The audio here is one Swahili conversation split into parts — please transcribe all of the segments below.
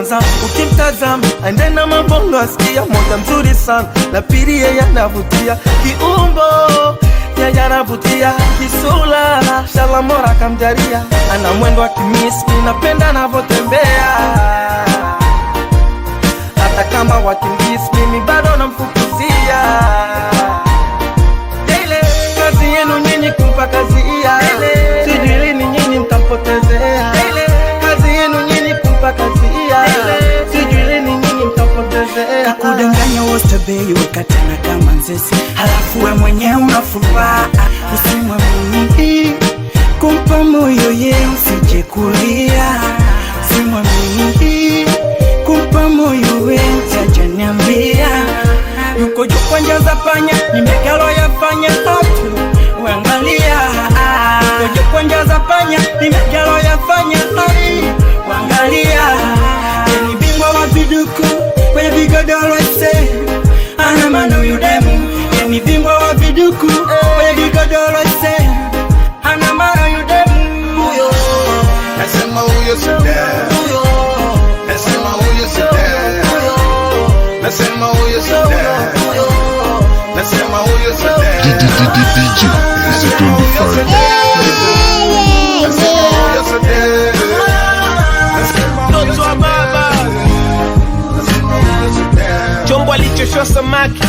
kwanza ukimtazama andena mabongo asikia moja mzuri sana, na pili yeye anavutia kiumbo, yeye anavutia kisula, shalamora kamjaria, ana mwendo wa kimisi, napenda anavotembea, hata kama wakimbisi mimi bado namfukuzia. Kazi yenu nyinyi kumpa kazi iya, sijui lini nyinyi mtampotezea. Kazi yenu nyinyi kumpa kazi iya, sijui lini nyinyi mtampotezea. Kakudanganya wote bei wakatana kama nzesi, halafu we mwenye unafuraha. Usimwamini kumpa moyo ye usije kulia, usimwamini kumpa moyo we tajaniambia. Yuko juu kwa njia za panya, nimegalo yafanya hatu wangalia. Yuko juu kwa njia za panya, nimegalo yafanya hatu wangalia. Yeni bingwa wa viduku kwenye vigodoro ise, ana mano yudemu. Yeni bingwa wa viduku kwenye vigodoro ise, ana mano yudemu. Nasema huyo sida, nasema huyo sida, nasema huyo sida, nasema huyo sida. DJ is a 25. Chombo alichoshwa samaki,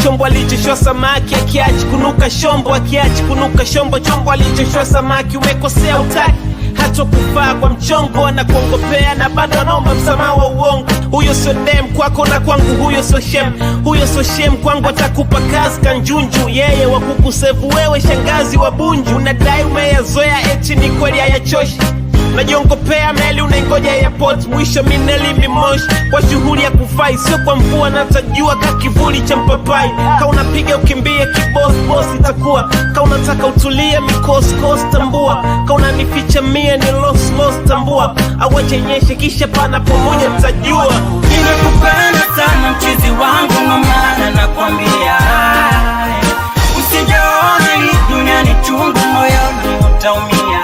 chombo alichoshwa samaki, akiachi kunuka shombo, akiachi kunuka shombo. Chombo alichoshwa samaki, umekosea utaki hata kufaa kwa mchongo, na kuongopea na bado anaomba msamaha wa uongo. Huyo sio dem kwako na kwangu, huyo sio shem, huyo sio shem kwangu, atakupa kazi kanjunju. Yeye wa kukusevu wewe, shangazi wa bunju. Unadai umeyazoea eti ni kweli hayachoshi, najiongopea meli unaingoja airport, mwisho mineli mimoshi. Kwa shughuli ya kufai, sio kwa mvua na tajua kakivuli cha mpapai. Ka unapiga ukimbie kiboss boss itakuwa, ka unataka utulie mikos kos tambua. Ka unanificha mie ni loss tambua, awache nyeshe kisha pana pamoja mtajua. Nimekupenda sana mchizi wangu mama, nakwambia usijaona hii dunia ni chungu, moyoni utaumia.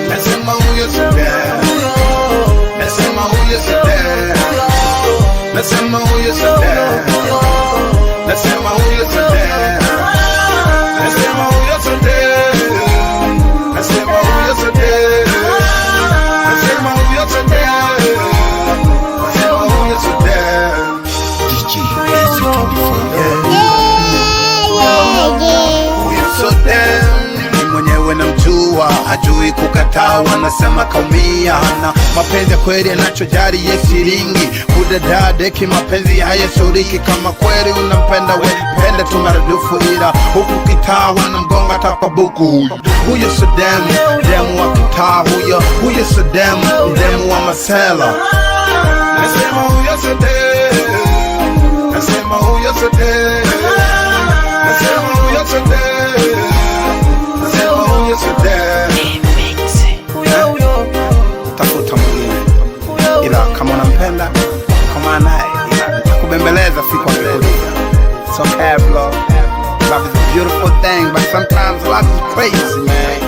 Nasema huyo sida, nasema huyo sida, nasema huyo sida, nasema huyo sida, nasema huyo sida, nasema huyo sida, nasema huyo sida, nasema huyo sida. DJ is a 25. Huyo sida mwenyewe namjua, hajui kukataa, wanasema kaumia. Na mapenzi ya kweli anachojari ye shilingi, kudadadeki mapenzi hayasuriki. Kama kweli unampenda we penda tu maradufu, ila huku kitaa wanamgonga tapa buku. Huyo so demu wa kitaa, huyo so demu wa masela. Nasema huyo so demu, nasema huyo so demu, nasema huyo so demu, tafuta mwingine, ila kama unampenda kama naye, ila nitakubembeleza siku akikuliza. It's okay bro, love is a beautiful thing, but sometimes love is crazy man.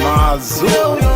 Mazuri.